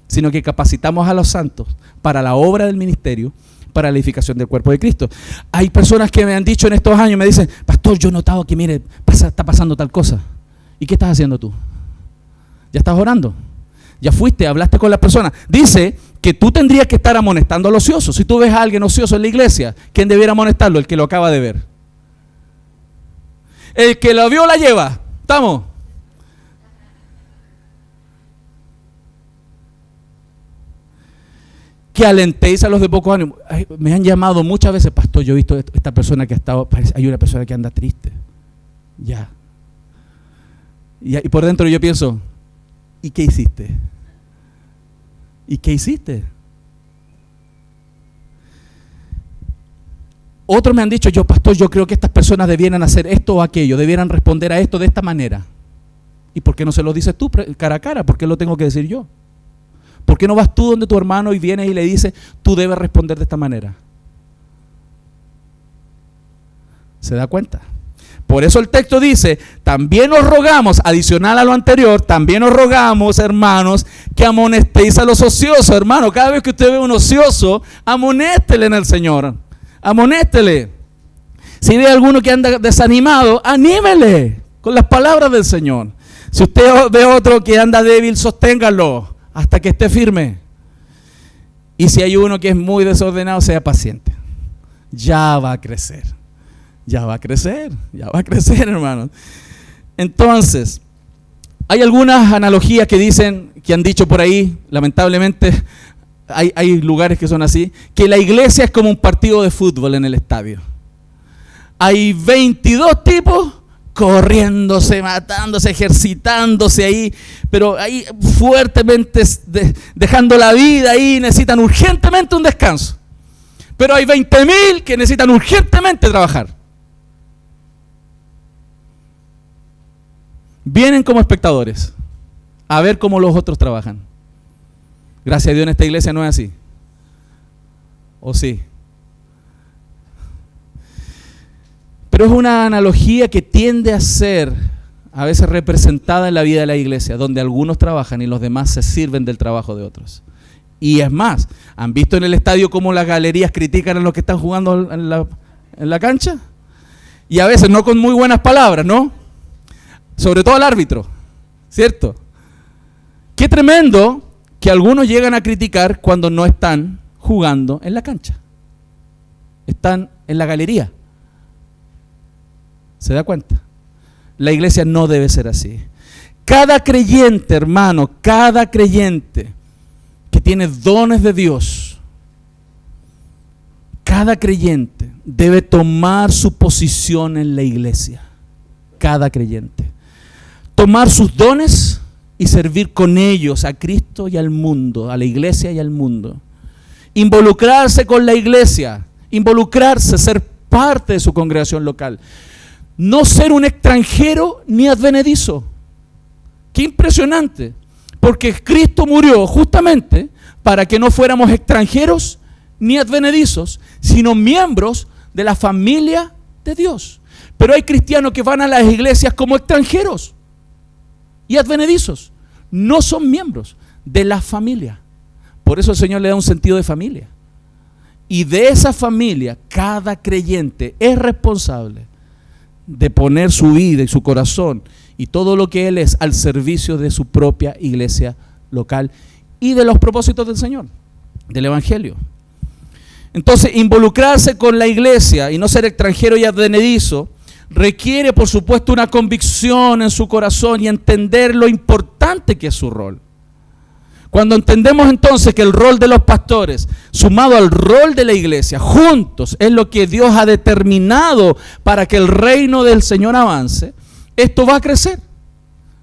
sino que capacitamos a los santos para la obra del ministerio, para la edificación del cuerpo de Cristo. Hay personas que me han dicho en estos años, me dicen, pastor, yo he notado que mire, está pasando tal cosa. ¿Y qué estás haciendo tú? ¿Ya estás orando? ¿Ya fuiste, hablaste con la persona? Dice que tú tendrías que estar amonestando al ocioso. Si tú ves a alguien ocioso en la iglesia, ¿quién debiera amonestarlo? El que lo acaba de ver. El que lo vio la lleva. ¿Estamos? Que alentéis a los de poco ánimo. Me han llamado muchas veces, pastor, yo he visto esta persona que ha estado, hay una persona que anda triste. Ya. Y por dentro yo pienso, ¿y qué hiciste? ¿Y qué hiciste? Otros me han dicho, pastor, yo creo que estas personas debieran hacer esto o aquello, debieran responder a esto de esta manera. ¿Y por qué no se lo dices tú cara a cara? ¿Por qué lo tengo que decir yo? ¿Por qué no vas tú donde tu hermano y vienes y le dices, tú debes responder de esta manera? ¿Se da cuenta? Por eso el texto dice, también os rogamos, adicional a lo anterior, también os rogamos, hermanos, que amonestéis a los ociosos. Hermano, cada vez que usted ve un ocioso, amonéstele en el Señor. Amonéstele. Si ve a alguno que anda desanimado, anímele con las palabras del Señor. Si usted ve a otro que anda débil, sosténgalo hasta que esté firme. Y si hay uno que es muy desordenado, sea paciente. Ya va a crecer. Ya va a crecer, hermanos. Entonces, hay algunas analogías que dicen, que han dicho por ahí, lamentablemente, hay lugares que son así, que la iglesia es como un partido de fútbol en el estadio. Hay 22 tipos corriéndose, matándose, ejercitándose ahí, pero ahí fuertemente dejando la vida ahí, necesitan urgentemente un descanso. Pero hay 20,000 que necesitan urgentemente trabajar. Vienen como espectadores a ver cómo los otros trabajan. Gracias a Dios en esta iglesia no es así. ¿O sí? Pero es una analogía que tiende a ser a veces representada en la vida de la iglesia, donde algunos trabajan y los demás se sirven del trabajo de otros. Y es más, ¿han visto en el estadio cómo las galerías critican a los que están jugando en la cancha? Y a veces no con muy buenas palabras, ¿no? Sobre todo al árbitro, ¿cierto? Qué tremendo que algunos llegan a criticar cuando no están jugando en la cancha. Están en la galería. ¿Se da cuenta? La iglesia no debe ser así. Cada creyente, hermano, cada creyente que tiene dones de Dios, cada creyente debe tomar su posición en la iglesia. Cada creyente. Tomar sus dones y servir con ellos a Cristo y al mundo, a la iglesia y al mundo. Involucrarse con la iglesia, involucrarse, ser parte de su congregación local. No ser un extranjero ni advenedizo. Qué impresionante, porque Cristo murió justamente para que no fuéramos extranjeros ni advenedizos, sino miembros de la familia de Dios. Pero hay cristianos que van a las iglesias como extranjeros. y advenedizos no son miembros de la familia. Por eso el Señor le da un sentido de familia. Y de esa familia, cada creyente es responsable de poner su vida y su corazón y todo lo que él es al servicio de su propia iglesia local y de los propósitos del Señor, del Evangelio. Entonces, involucrarse con la iglesia y no ser extranjero y advenedizo requiere, por supuesto, una convicción en su corazón y entender lo importante que es su rol. Cuando entendemos entonces que el rol de los pastores, sumado al rol de la iglesia, juntos, es lo que Dios ha determinado para que el reino del Señor avance, esto va a crecer,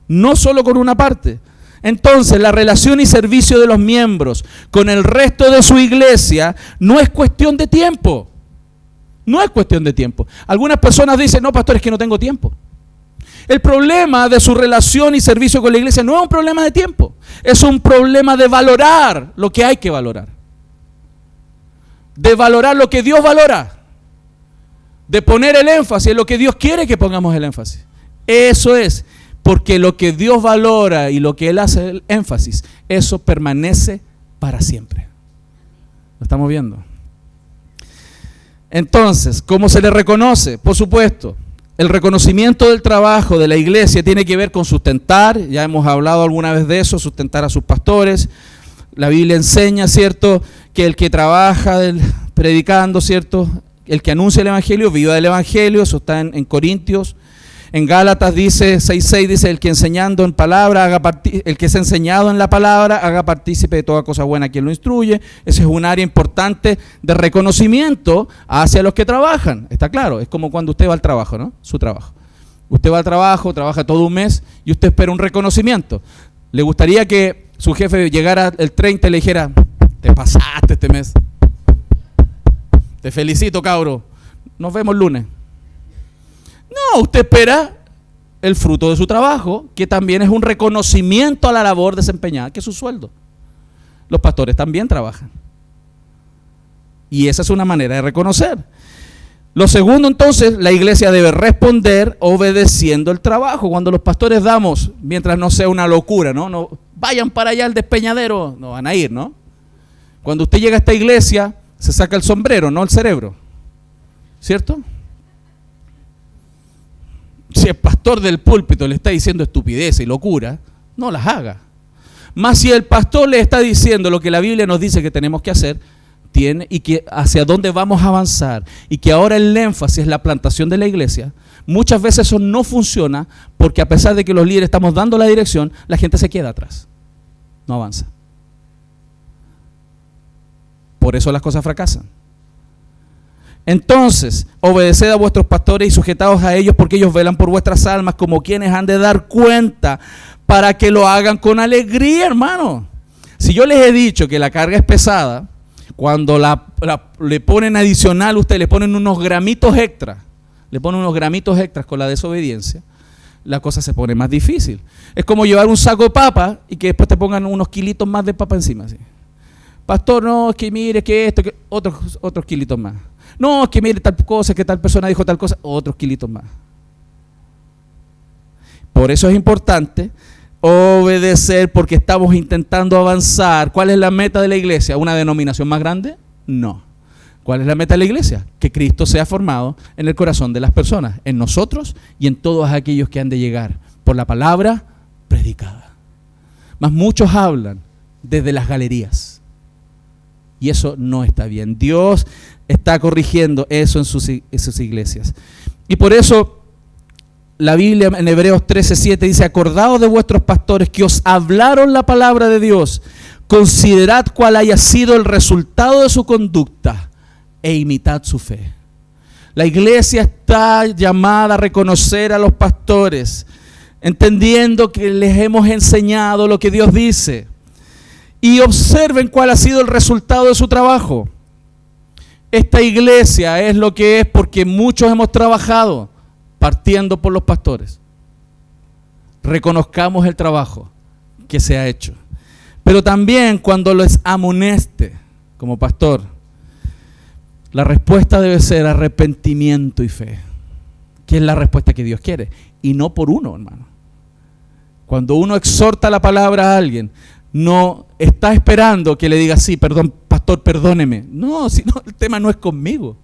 no solo con una parte. Entonces, la relación y servicio de los miembros con el resto de su iglesia no es cuestión de tiempo. No es cuestión de tiempo. Algunas personas dicen, no, pastor, es que no tengo tiempo. El problema de su relación y servicio con la iglesia no es un problema de tiempo, es un problema de valorar lo que hay que valorar, de valorar lo que Dios valora, de poner el énfasis en lo que Dios quiere que pongamos el énfasis. Eso es, porque lo que Dios valora y lo que Él hace el énfasis, eso permanece para siempre. ¿Lo estamos viendo? Entonces, ¿cómo se le reconoce? Por supuesto, el reconocimiento del trabajo de la iglesia tiene que ver con sustentar, ya hemos hablado alguna vez de eso, sustentar a sus pastores. La Biblia enseña, ¿cierto?, que el que trabaja predicando, ¿cierto?, el que anuncia el Evangelio, viva del Evangelio. Eso está en Corintios. En Gálatas dice 6:6, dice, el que enseñando en palabra, el que es enseñado en la palabra, haga partícipe de toda cosa buena a quien lo instruye. Ese es un área importante de reconocimiento hacia los que trabajan. Está claro, es como cuando usted va al trabajo, ¿no? Su trabajo. Usted va al trabajo, trabaja todo un mes y usted espera un reconocimiento. ¿Le gustaría que su jefe llegara el 30 y le dijera, te pasaste este mes? Te felicito, cabro. Nos vemos el lunes. No, usted espera el fruto de su trabajo, que también es un reconocimiento a la labor desempeñada, que es su sueldo. Los pastores también trabajan. Y esa es una manera de reconocer. Lo segundo, entonces, la iglesia debe responder obedeciendo el trabajo. Cuando los pastores damos, mientras no sea una locura, no vayan para allá al despeñadero, no van a ir, ¿no? Cuando usted llega a esta iglesia, se saca el sombrero, no el cerebro. ¿Cierto? Si el pastor del púlpito le está diciendo estupidez y locura, no las haga. Más si el pastor le está diciendo lo que la Biblia nos dice que tenemos que hacer, y que hacia dónde vamos a avanzar, y que ahora el énfasis es la plantación de la iglesia, muchas veces eso no funciona porque a pesar de que los líderes estamos dando la dirección, la gente se queda atrás, no avanza. Por eso las cosas fracasan. Entonces, obedeced a vuestros pastores y sujetaos a ellos, porque ellos velan por vuestras almas como quienes han de dar cuenta, para que lo hagan con alegría, hermano. Si yo les he dicho que la carga es pesada, cuando le ponen adicional, usted le ponen unos gramitos extras, con la desobediencia, la cosa se pone más difícil. Es como llevar un saco de papa y que después te pongan unos kilitos más de papa encima, ¿sí? Pastor, no, es que mire, que esto, que otros kilitos más. No, es que mire tal cosa, que tal persona dijo tal cosa, otros kilitos más. Por eso es importante obedecer, porque estamos intentando avanzar. ¿Cuál es la meta de la iglesia? ¿Una denominación más grande? No. ¿Cuál es la meta de la iglesia? Que Cristo sea formado en el corazón de las personas, en nosotros y en todos aquellos que han de llegar por la palabra predicada. Mas muchos hablan desde las galerías. Y eso no está bien. Dios está corrigiendo eso en sus iglesias. Y por eso la Biblia en Hebreos 13:7 dice, acordaos de vuestros pastores que os hablaron la palabra de Dios, considerad cuál haya sido el resultado de su conducta e imitad su fe. La iglesia está llamada a reconocer a los pastores, entendiendo que les hemos enseñado lo que Dios dice. Y observen cuál ha sido el resultado de su trabajo. Esta iglesia es lo que es porque muchos hemos trabajado partiendo por los pastores. Reconozcamos el trabajo que se ha hecho. Pero también cuando les amoneste como pastor, la respuesta debe ser arrepentimiento y fe, que es la respuesta que Dios quiere. Y no por uno, hermano. Cuando uno exhorta la palabra a alguien, no está esperando que le diga, sí, perdón, pastor, perdóneme. No, el tema no es conmigo.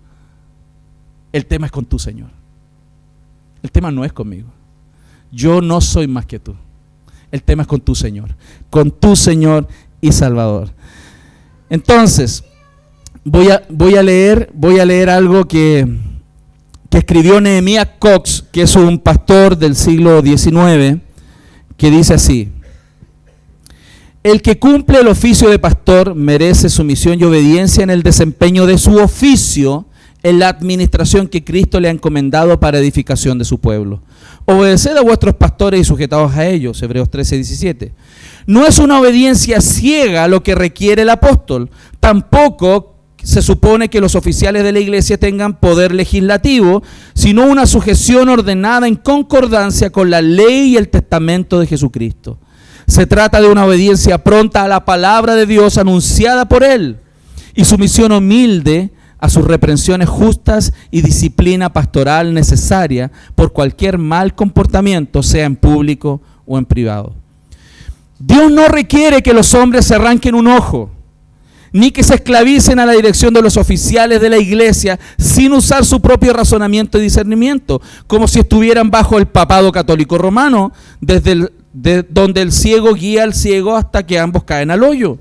El tema es con tu Señor. El tema no es conmigo. Yo no soy más que tú. El tema es con tu Señor y Salvador. Entonces, voy a leer algo que escribió Nehemías Cox, que es un pastor del siglo XIX, que dice así: el que cumple el oficio de pastor merece sumisión y obediencia en el desempeño de su oficio en la administración que Cristo le ha encomendado para edificación de su pueblo. Obedeced a vuestros pastores y sujetaos a ellos, Hebreos 13:17. No es una obediencia ciega lo que requiere el apóstol, tampoco se supone que los oficiales de la iglesia tengan poder legislativo, sino una sujeción ordenada en concordancia con la ley y el testamento de Jesucristo. Se trata de una obediencia pronta a la palabra de Dios anunciada por Él y sumisión humilde a sus reprensiones justas y disciplina pastoral necesaria por cualquier mal comportamiento, sea en público o en privado. Dios no requiere que los hombres se arranquen un ojo, ni que se esclavicen a la dirección de los oficiales de la iglesia sin usar su propio razonamiento y discernimiento, como si estuvieran bajo el papado católico romano, donde el ciego guía al ciego hasta que ambos caen al hoyo.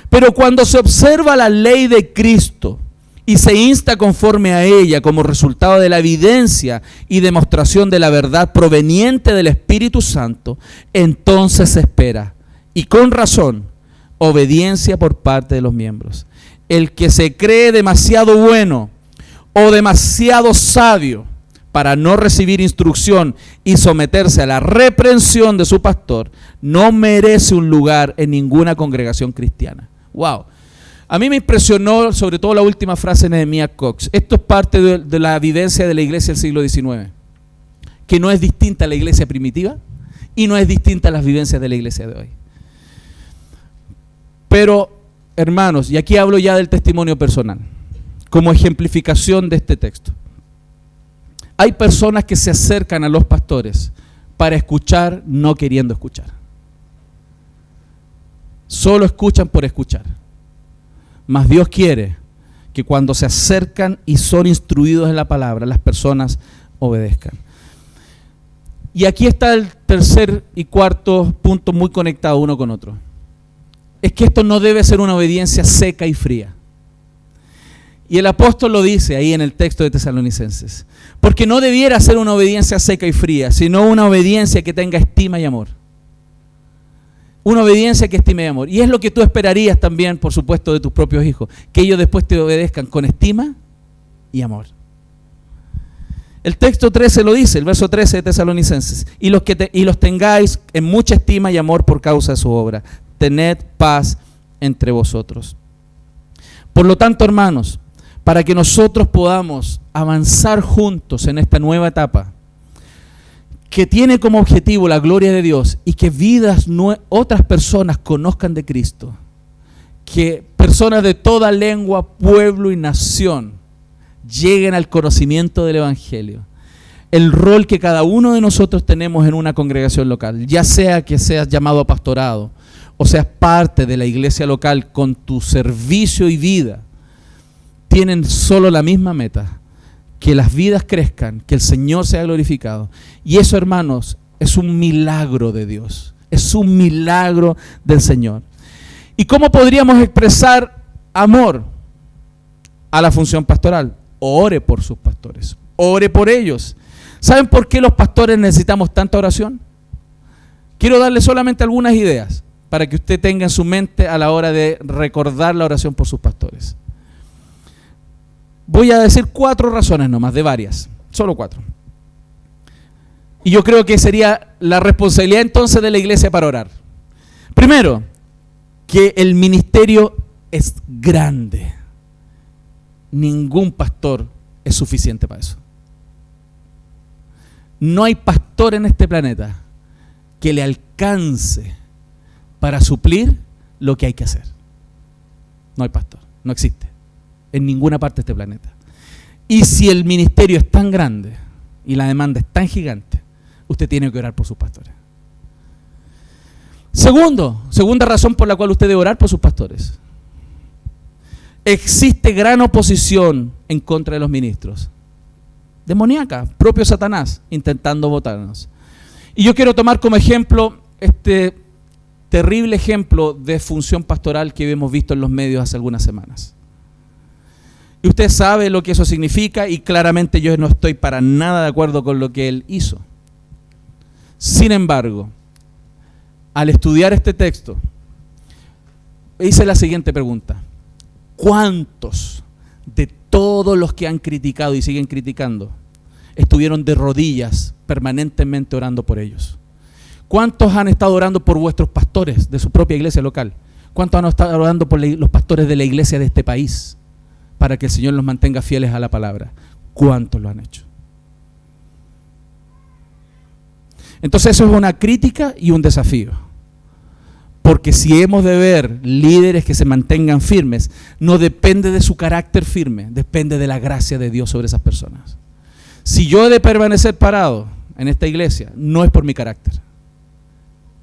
Pero cuando se observa la ley de Cristo y se insta conforme a ella como resultado de la evidencia y demostración de la verdad proveniente del Espíritu Santo, entonces se espera, y con razón, obediencia por parte de los miembros. El que se cree demasiado bueno o demasiado sabio para no recibir instrucción y someterse a la reprensión de su pastor, no merece un lugar en ninguna congregación cristiana. ¡Wow! A mí me impresionó sobre todo la última frase de Nehemías Cox. Esto es parte de la vivencia de la iglesia del siglo XIX, que no es distinta a la iglesia primitiva y no es distinta a las vivencias de la iglesia de hoy. Pero, hermanos, y aquí hablo ya del testimonio personal, como ejemplificación de este texto. Hay personas que se acercan a los pastores para escuchar no queriendo escuchar. Solo escuchan por escuchar. Mas Dios quiere que cuando se acercan y son instruidos en la palabra, las personas obedezcan. Y aquí está el tercer y cuarto punto muy conectado uno con otro. Es que esto no debe ser una obediencia seca y fría. Y el apóstol lo dice ahí en el texto de Tesalonicenses. Porque no debiera ser una obediencia seca y fría, sino una obediencia que tenga estima y amor. Una obediencia que estime y amor. Y es lo que tú esperarías también, por supuesto, de tus propios hijos. Que ellos después te obedezcan con estima y amor. El texto 13 lo dice, el verso 13 de Tesalonicenses. Y los tengáis en mucha estima y amor por causa de su obra. Tened paz entre vosotros. Por lo tanto, hermanos, para que nosotros podamos avanzar juntos en esta nueva etapa, que tiene como objetivo la gloria de Dios y que otras personas conozcan de Cristo, que personas de toda lengua, pueblo y nación lleguen al conocimiento del Evangelio. El rol que cada uno de nosotros tenemos en una congregación local, ya sea que seas llamado a pastorado o seas parte de la iglesia local con tu servicio y vida, tienen solo la misma meta: que las vidas crezcan, que el Señor sea glorificado. Y eso, hermanos, es un milagro de Dios, es un milagro del Señor. ¿Y cómo podríamos expresar amor a la función pastoral? Ore por sus pastores, ore por ellos. ¿Saben por qué los pastores necesitamos tanta oración? Quiero darle solamente algunas ideas para que usted tenga en su mente a la hora de recordar la oración por sus pastores. Voy a decir 4 razones nomás, de varias, solo 4. Y yo creo que sería la responsabilidad entonces de la iglesia para orar. Primero, que el ministerio es grande. Ningún pastor es suficiente para eso. No hay pastor en este planeta que le alcance para suplir lo que hay que hacer. No hay pastor, no existe en ninguna parte de este planeta. Y si el ministerio es tan grande y la demanda es tan gigante, usted tiene que orar por sus pastores. Segunda razón por la cual usted debe orar por sus pastores. Existe gran oposición en contra de los ministros. Demoníaca, propio Satanás, intentando botarnos. Y yo quiero tomar como ejemplo este terrible ejemplo de función pastoral que hemos visto en los medios hace algunas semanas. Y usted sabe lo que eso significa y claramente yo no estoy para nada de acuerdo con lo que él hizo. Sin embargo, al estudiar este texto, hice la siguiente pregunta. ¿Cuántos de todos los que han criticado y siguen criticando estuvieron de rodillas permanentemente orando por ellos? ¿Cuántos han estado orando por vuestros pastores de su propia iglesia local? ¿Cuántos han estado orando por los pastores de la iglesia de este país para que el Señor los mantenga fieles a la palabra? ¿Cuántos lo han hecho? Entonces eso es una crítica y un desafío. Porque si hemos de ver líderes que se mantengan firmes, no depende de su carácter firme, depende de la gracia de Dios sobre esas personas. Si yo he de permanecer parado en esta iglesia, no es por mi carácter,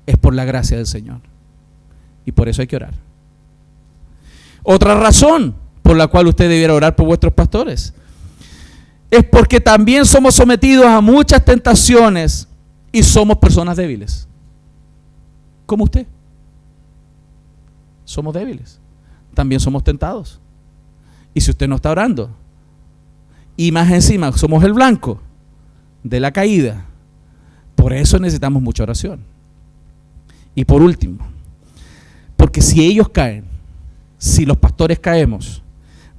es por la gracia del Señor. Y por eso hay que orar. Otra razón por la cual usted debiera orar por vuestros pastores es porque también somos sometidos a muchas tentaciones y somos personas débiles. Como usted. Somos débiles. También somos tentados. Y si usted no está orando, y más encima somos el blanco de la caída, por eso necesitamos mucha oración. Y por último, porque si ellos caen, si los pastores caemos,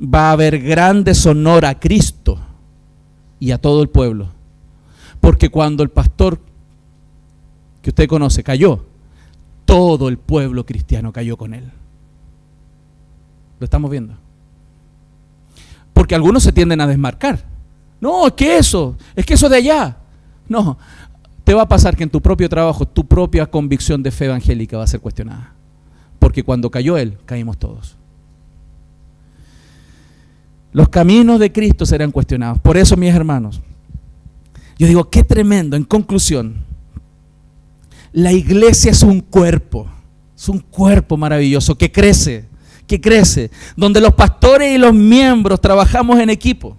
va a haber gran deshonor a Cristo y a todo el pueblo. Porque cuando el pastor que usted conoce cayó, todo el pueblo cristiano cayó con él. Lo estamos viendo. Porque algunos se tienden a desmarcar. No, es que eso de allá. No, te va a pasar que en tu propio trabajo, tu propia convicción de fe evangélica va a ser cuestionada. Porque cuando cayó él, caímos todos. Los caminos de Cristo serán cuestionados. Por eso, mis hermanos, yo digo, qué tremendo. En conclusión, la iglesia es un cuerpo maravilloso que crece, donde los pastores y los miembros trabajamos en equipo,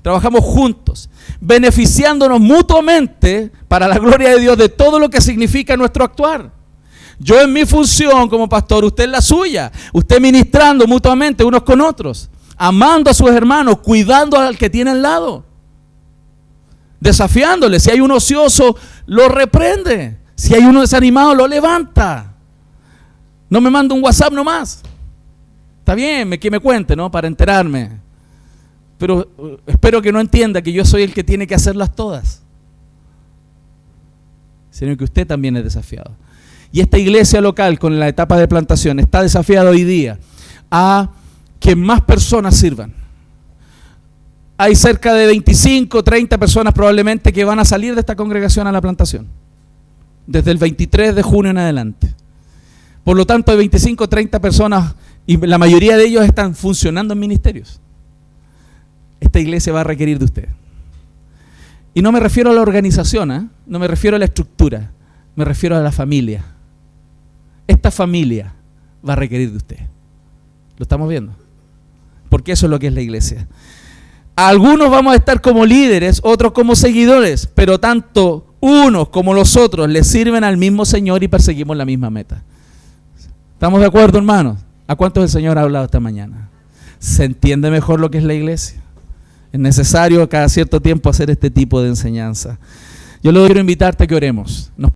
trabajamos juntos, beneficiándonos mutuamente para la gloria de Dios de todo lo que significa nuestro actuar. Yo en mi función como pastor, usted en la suya, usted ministrando mutuamente unos con otros, amando a sus hermanos, cuidando al que tiene al lado, desafiándole. Si hay un ocioso, lo reprende. Si hay uno desanimado, lo levanta. No me manda un WhatsApp nomás. Está bien, que me cuente, ¿no? Para enterarme. Pero espero que no entienda que yo soy el que tiene que hacerlas todas, sino que usted también es desafiado. Y esta iglesia local, con la etapa de plantación, está desafiada hoy día a que más personas sirvan. Hay cerca de 25, 30 personas probablemente que van a salir de esta congregación a la plantación, desde el 23 de junio en adelante. Por lo tanto, hay 25, 30 personas y la mayoría de ellos están funcionando en ministerios. Esta iglesia va a requerir de usted. Y no me refiero a la organización, no me refiero a la estructura, me refiero a la familia. Esta familia va a requerir de usted. ¿Lo estamos viendo? Porque eso es lo que es la iglesia. Algunos vamos a estar como líderes, otros como seguidores, pero tanto unos como los otros le sirven al mismo Señor y perseguimos la misma meta. ¿Estamos de acuerdo, hermanos? ¿A cuántos el Señor ha hablado esta mañana? ¿Se entiende mejor lo que es la iglesia? Es necesario cada cierto tiempo hacer este tipo de enseñanza. Yo le quiero invitarte a que oremos.